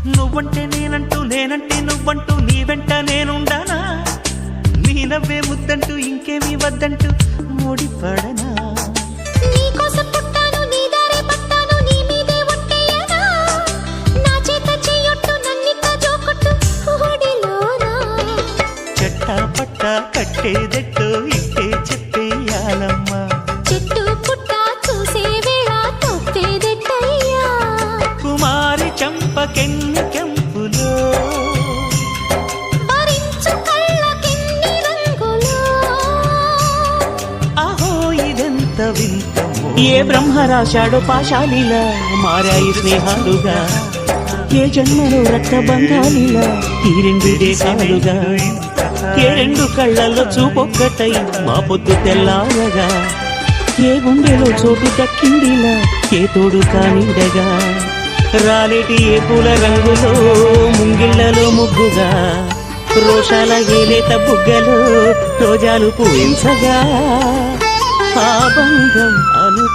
నువ్వంటే నేనంటూ నేనంటే నువ్వంటూ నీ వెంట నేనుండానా నీ నవ్వే ముద్దంటూ ఇంకేమీ వద్దంటూ ముడిపడనా నీకోసం పుట్టాను నీ దారే పట్టాను నీ మీదే ఒట్టేయనా నా చేత చెయ్యొట్టు నన్నిక జోకొట్టు ఓడిలోనా చెట్టా పట్టా కట్టేదెట్టో ఇట్టే చెప్పేయాలమ్మా చెట్టు పుట్ట చూసే వేళ తొప్పేదెట్టయ్యా కుమారి చంపకెన్ని కెంపులో భరించు కళ్ళకెన్ని రంగులో అహో ఇదెంత వింతమో ఏ బ్రహ్మ రాశాడో పాశాలిలా మారాయి స్నేహాలుగా ఏ జన్మలో రక్త బంధాలిలా ఈ రెండు దేశాలుగా ఏ రెండు కళ్ళల్లో చూపొక్కటై మా పొద్దు తెల్లారగా ఏ గుండెలో చోటు దక్కిందిలా ఏ తోడు కానిడగా రాలేటి ఏ పూల రంగులో ముంగిళ్లలో ముగ్గుగా రోషాల ఏలేత బుగ్గలో రోజాలు పూయించగా ఆ బంధం అను